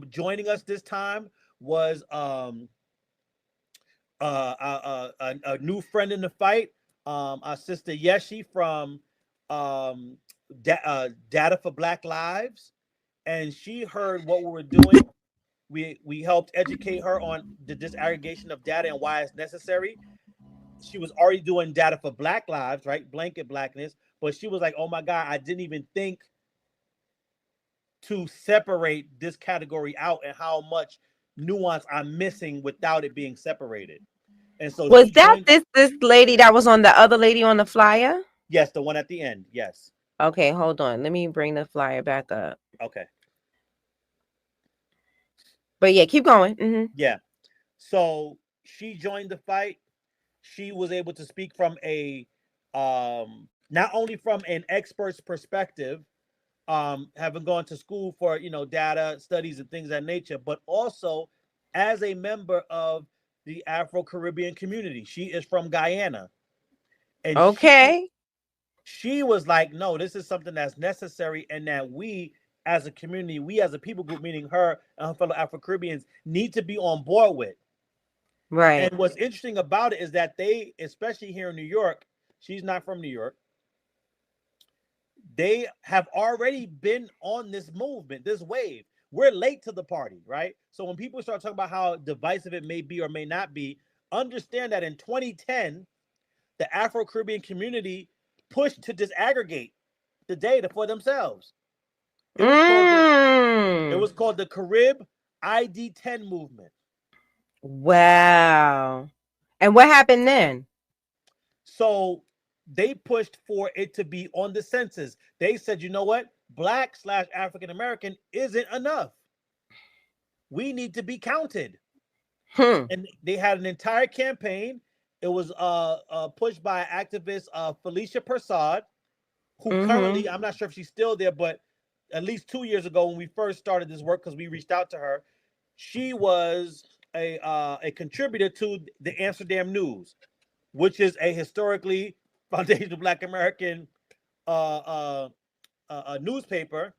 Joining us this time was a new friend in the fight, our sister Yeshi from um, Data for Black Lives, and she heard what we were doing. We helped educate her on the disaggregation of data and why it's necessary. She was already doing data for Black Lives, right? Blanket blackness, but she was like, "Oh my God, I didn't even think to separate this category out and how much nuance I'm missing without it being separated." And so Was she that joined. this lady that was on the other lady on the flyer? Yes, the one at the end. Yes. Okay, hold on. Let me bring the flyer back up. Okay. But yeah, keep going. Yeah. So she joined the fight. She was able to speak from a not only from an expert's perspective, having gone to school for data studies and things of that nature, but also as a member of the Afro Caribbean community. She is from Guyana, and Okay. she was like, no, this is something that's necessary, and that we as a community, we as a people group, meaning her and her fellow Afro Caribbeans, need to be on board with. Right. And what's interesting about it is that they, especially here in New York, she's not from New York, they have already been on this movement, this wave. We're late to the party, right? So when people start talking about how divisive it may be or may not be, understand that in 2010, the Afro Caribbean community pushed to disaggregate the data for themselves. It was called the Carib ID10 movement. Wow. And what happened then? So they pushed for it to be on the census. They said, you know what? Black/African American isn't enough. We need to be counted. And they had an entire campaign. It was pushed by activist Felicia Persad, who currently, I'm not sure if she's still there, but at least 2 years ago when we first started this work, because we reached out to her, she was a contributor to the Amsterdam News, which is a historically foundational Black American newspaper.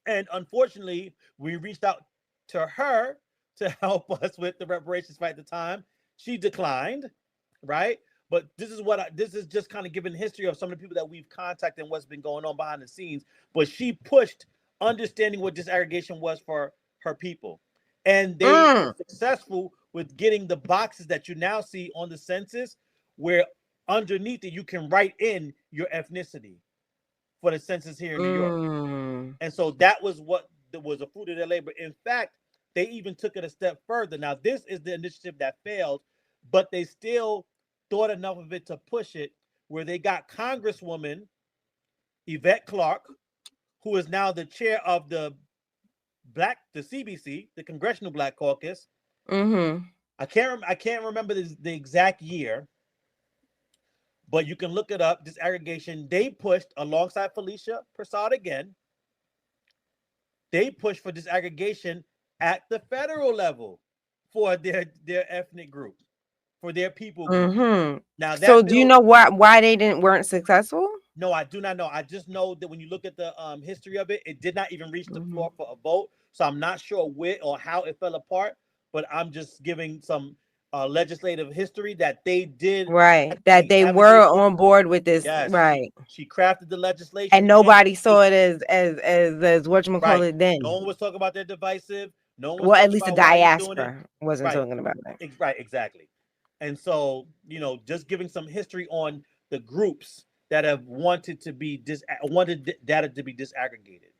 And unfortunately, we reached out to her to help us with the reparations fight at the time. She declined, right? But this is just kind of giving history of some of the people that we've contacted and what's been going on behind the scenes. But she pushed understanding what disaggregation was for her people, and they were successful with getting the boxes that you now see on the census, where underneath it you can write in your ethnicity for the census here in New York. And so that was what was a fruit of their labor. In fact, they even took it a step further. Now, this is the initiative that failed, but they still thought enough of it to push it, where they got Congresswoman Yvette Clarke, who is now the chair of the CBC, the Congressional Black Caucus. I can't remember the exact year, but you can look it up. Disaggregation, they pushed alongside Felicia Persad again. They pushed for disaggregation at the federal level for their ethnic group, for their people group. Now, so do you know why they weren't successful? No, I do not know. I just know that when you look at the history of it, it did not even reach the floor for a vote. So I'm not sure where or how it fell apart, but I'm just giving some legislative history that they did. Right. That they were on board with this. Yes. Right. She crafted the legislation. And nobody saw it as whatchamacallit then. No one was talking about their divisive. No one was Well, at talking least the about why he's doing it. diaspora wasn't talking about that. Right, exactly. And so, just giving some history on the groups that have wanted data to be disaggregated.